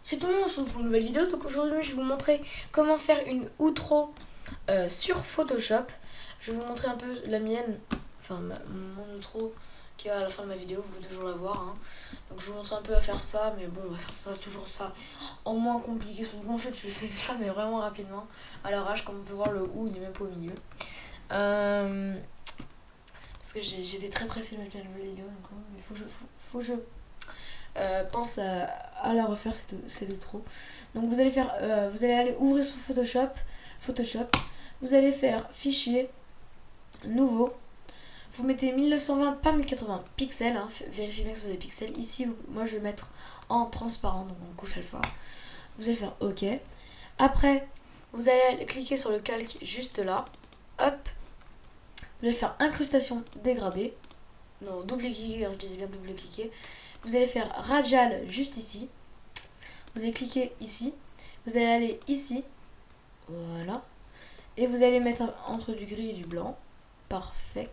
C'est tout le monde, on se retrouve pour une nouvelle vidéo. Donc aujourd'hui je vais vous montrer comment faire une outro sur Photoshop. Je vais vous montrer un peu la mienne, enfin mon outro qui est à la fin de ma vidéo, vous pouvez toujours la voir hein. Donc je vais vous montrer un peu à faire ça, mais bon on va faire ça, toujours ça en moins compliqué. En fait je fais ça mais vraiment rapidement à l'arrache, comme on peut voir le ou il n'est même pas au milieu. Parce que j'étais très pressée de mettre la nouvelle vidéo, donc il faut que je pense à la refaire cette outro. Donc vous allez faire, vous allez aller ouvrir sur Photoshop, vous allez faire fichier, nouveau, vous mettez 1920 pas 1080 pixels, hein, vérifiez bien que ce sont des pixels. Ici moi je vais mettre en transparent, donc en couche alpha. Vous allez faire OK. Après vous allez cliquer sur le calque juste là, hop, vous allez faire incrustation dégradée, non double-cliquer, hein, je disais bien double-cliquer. Vous allez faire radial juste ici. Vous allez cliquer ici. Vous allez aller ici. Voilà. Et vous allez mettre entre du gris et du blanc. Parfait.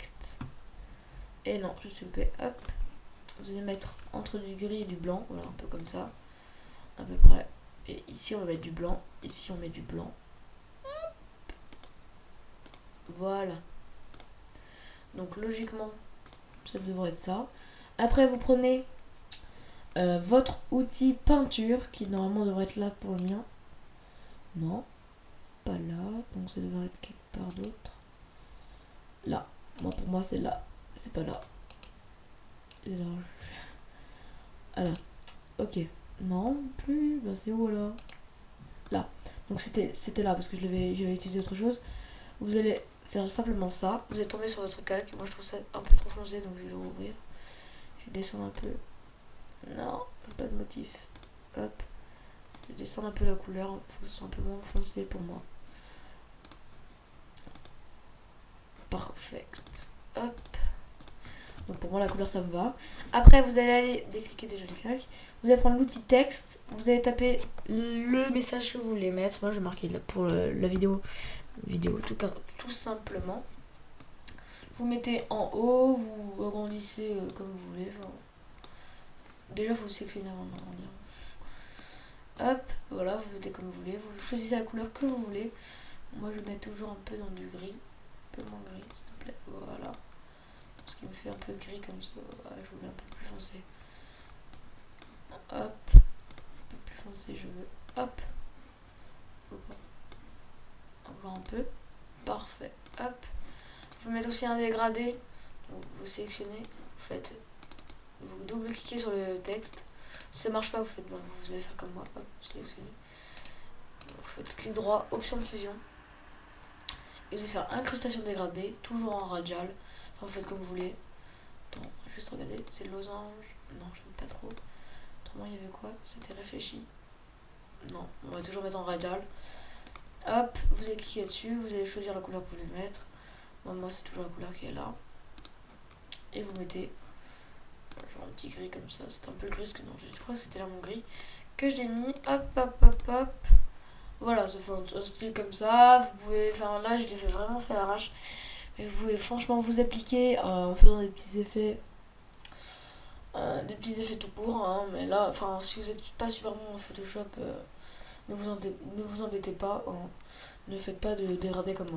Et non, je suis loupé. Hop. Vous allez mettre entre du gris et du blanc. Voilà, un peu comme ça. À peu près. Et ici, on va mettre du blanc. Ici, on met du blanc. Voilà. Donc, logiquement, ça devrait être ça. Après, vous prenez votre outil peinture qui normalement devrait être là pour le mien. Non, pas là, donc ça devrait être quelque part d'autre. Là, moi pour moi c'est là, c'est pas là. Et là, ah là, ok. Non plus, bah c'est où là? Là, donc c'était là parce que j'avais utilisé autre chose. Vous allez faire simplement ça. Vous allez tomber sur votre calque. Moi je trouve ça un peu trop foncé, donc je vais le rouvrir. Je vais descendre un peu. Non, pas de motif. Hop. Je vais descendre un peu la couleur. Il faut que ce soit un peu moins foncé pour moi. Parfait. Hop. Donc pour moi la couleur ça me va. Après vous allez aller décliquer déjà les calques. Vous allez prendre l'outil texte. Vous allez taper le message que vous voulez mettre. Moi je vais marquer pour la vidéo. Tout simplement. Vous mettez en haut. Vous agrandissez comme vous voulez. Enfin, déjà faut le sélectionner avant d'agrandir. Hop, voilà, vous mettez comme vous voulez. Vous choisissez la couleur que vous voulez. Moi je mets toujours un peu dans du gris. Un peu moins gris s'il te plaît. Voilà. Ce qui me fait un peu gris comme ça. Voilà, je voulais un peu plus foncé. Hop. Un peu plus foncé je veux. Hop. Encore un peu. Parfait. Hop. Vous mettez aussi un dégradé. Donc vous sélectionnez. Vous faites. Vous double-cliquez sur le texte. Si ça marche pas, vous faites. Bon, vous allez faire comme moi. Hop. Sélectionnez. Vous faites clic droit, option de fusion. Et vous allez faire incrustation dégradée. Toujours en radial. Enfin, vous faites comme vous voulez. Attends, juste regarder. C'est losange. Non, j'aime pas trop. Autrement, il y avait quoi? C'était réfléchi. Non, on va toujours mettre en radial. Hop, vous allez cliquer dessus. Vous allez choisir la couleur que vous voulez mettre. Bon, moi, c'est toujours la couleur qui est là. Et vous mettez genre un petit gris comme ça. C'est un peu le gris que non, je crois que c'était là mon gris que j'ai mis. Hop, hop, hop, hop. Voilà, ça fait un style comme ça. Vous pouvez, enfin là, je l'ai fait vraiment fait à l'arrache. Mais vous pouvez franchement vous appliquer en faisant des petits effets tout court hein, mais là enfin si vous n'êtes pas super bon en Photoshop ne vous embêtez pas hein. Ne faites pas de dégradé comme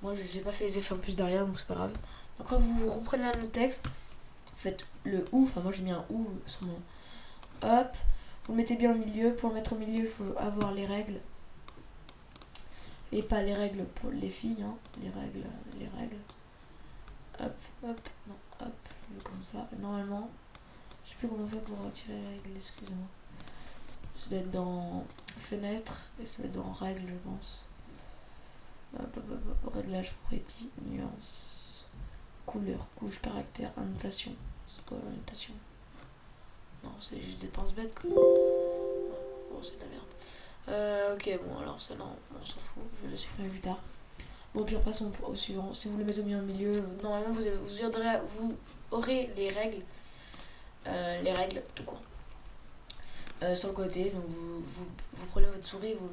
moi j'ai pas fait les effets en plus derrière donc c'est pas grave. Donc quand vous reprenez le texte vous faites le ou, enfin moi j'ai mis un ou sur mon hop, vous le mettez bien au milieu. Pour le mettre au milieu il faut avoir les règles et pas les règles pour les filles hein. Les règles hop hop non hop comme ça normalement. Je sais plus comment on fait pour retirer les règles, excusez-moi. Ça doit être dans fenêtre et ça doit être dans règles, je pense. Réglage, propriété, nuance, couleur, couche, caractère, annotation. C'est quoi l'annotation? Non, c'est juste des pinces bêtes quoi. Bon, c'est de la merde. Ok, bon, alors ça, non, on s'en fout, je vais le supprimer plus tard. Bon, puis passons au suivant. Si vous le mettez bien au milieu, normalement vous aurez les règles tout court. Sur le côté, donc vous prenez votre souris, vous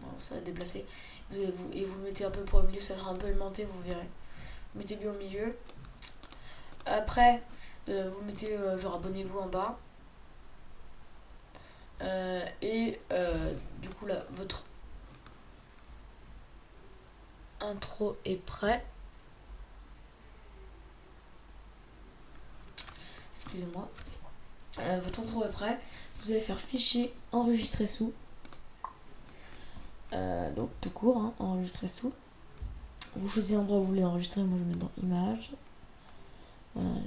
Voilà, ça va déplacer. Et vous le mettez un peu pour le milieu, ça sera un peu aimanté, vous verrez. Vous mettez bien au milieu. Après, vous mettez genre abonnez-vous en bas. Du coup là, votre intro est prêt. Excusez-moi. Votre intro est prêt. Vous allez faire fichier, enregistrer sous. Donc tout court, hein, enregistrer sous. Vous choisissez l'endroit où vous voulez enregistrer. Moi je mets dans images. Voilà,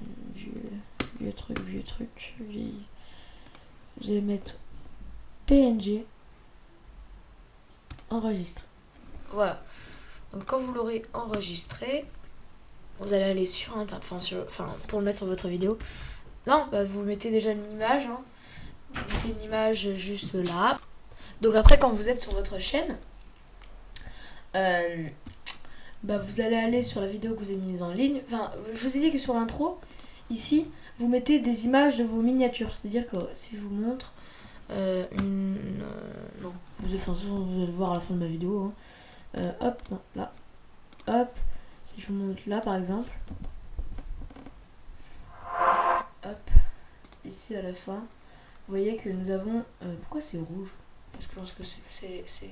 vieux truc. Vous allez mettre PNG. Enregistrer. Voilà. Donc quand vous l'aurez enregistré, vous allez aller sur internet, pour le mettre sur votre vidéo. Non, vous mettez déjà une image. Hein. Vous mettez une image juste là. Donc après, quand vous êtes sur votre chaîne, vous allez aller sur la vidéo que vous avez mise en ligne. Enfin, je vous ai dit que sur l'intro, ici, vous mettez des images de vos miniatures. C'est-à-dire que si je vous montre non, vous allez le voir à la fin de ma vidéo. Hein. Hop, non, là. Hop, si je vous montre là par exemple. Hop, ici à la fin, vous voyez que nous avons... pourquoi c'est rouge? Parce que je pense que c'est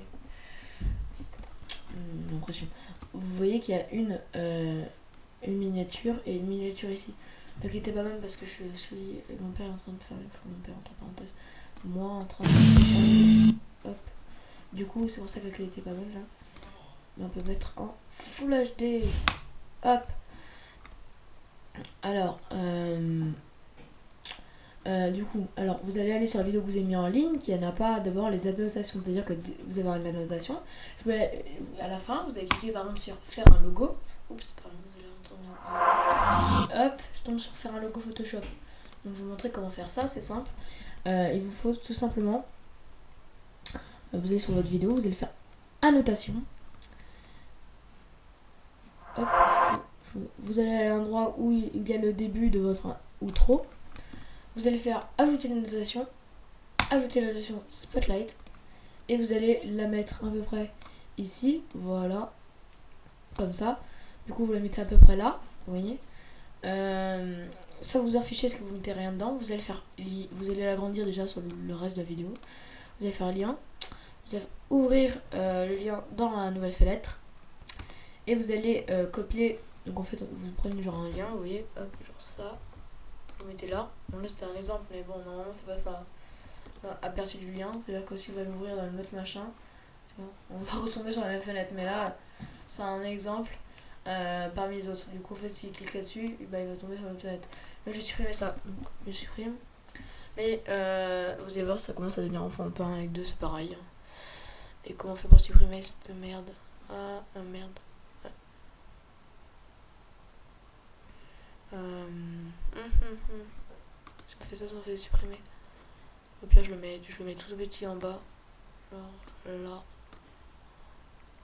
l'impression. Vous voyez qu'il y a une miniature et une miniature ici. N'inquiétez pas même parce que je suis... Mon père est en train de faire... Enfin, mon père entre parenthèses. Moi en train de faire... Hop. Du coup, c'est pour ça que la qualité est pas bonne là. Mais on peut mettre en Full HD. Hop. Alors, du coup, alors vous allez aller sur la vidéo que vous avez mis en ligne, qui n'a pas d'abord les annotations, c'est-à-dire que vous avez une annotation. À la fin, vous allez cliquer par exemple sur faire un logo. Oups, pardon, vous allez entendre. Hop, je tombe sur faire un logo Photoshop. Donc je vais vous montrer comment faire ça, c'est simple. Il vous faut tout simplement, vous allez sur votre vidéo, vous allez faire annotation. Hop, vous allez à l'endroit où il y a le début de votre outro. Vous allez faire ajouter une notation, ajouter la notation spotlight, et vous allez la mettre à peu près ici, voilà, comme ça. Du coup vous la mettez à peu près là, vous voyez. Ça vous en fichez parce que vous mettez rien dedans. Vous allez l'agrandir déjà sur le reste de la vidéo. Vous allez faire lien, vous allez ouvrir le lien dans la nouvelle fenêtre, et vous allez copier. Donc en fait vous prenez genre un lien, vous voyez, hop, genre ça. Vous mettez là. Bon, là c'est un exemple, mais bon, normalement c'est pas ça. Aperçu du lien, c'est-à-dire qu'aussi va l'ouvrir dans le autre machin. On va retomber sur la même fenêtre, mais là c'est un exemple parmi les autres. Du coup, en fait, s'il clique là-dessus, il va tomber sur l'autre fenêtre. Là, j'ai supprimé ça. Donc, je supprime. Mais vous allez voir, ça commence à devenir enfantin. Avec deux, c'est pareil. Et comment on fait pour supprimer cette merde? Ah, merde. Si on fait ça, on fait supprimer. Au pire, je le mets tout petit en bas. Alors, là.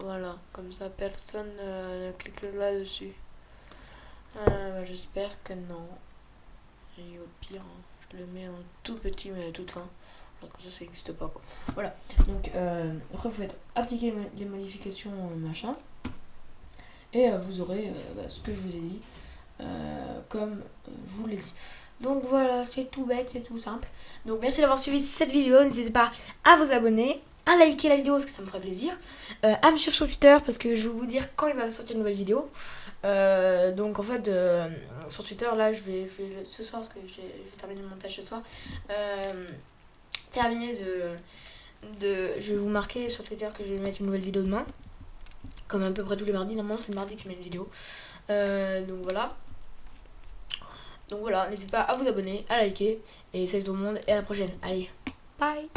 Voilà, comme ça personne ne clique là-dessus. J'espère que non. Et au pire, hein, je le mets en tout petit, mais à toute fin. Alors, comme ça n'existe pas, quoi. Voilà, donc après vous faites appliquer les modifications machin. Et vous aurez ce que je vous ai dit. Comme je vous l'ai dit. Donc voilà, c'est tout bête, c'est tout simple. Donc merci d'avoir suivi cette vidéo. N'hésitez pas à vous abonner, à liker la vidéo parce que ça me ferait plaisir, à me suivre sur Twitter parce que je vais vous dire quand il va sortir une nouvelle vidéo. Donc en fait sur Twitter là je vais ce soir, parce que je vais terminer le montage ce soir, je vais vous marquer sur Twitter que je vais mettre une nouvelle vidéo demain, comme à peu près tous les mardis. Normalement c'est le mardi que je mets une vidéo. Donc voilà, n'hésitez pas à vous abonner, à liker, et salut tout le monde, et à la prochaine. Allez, bye.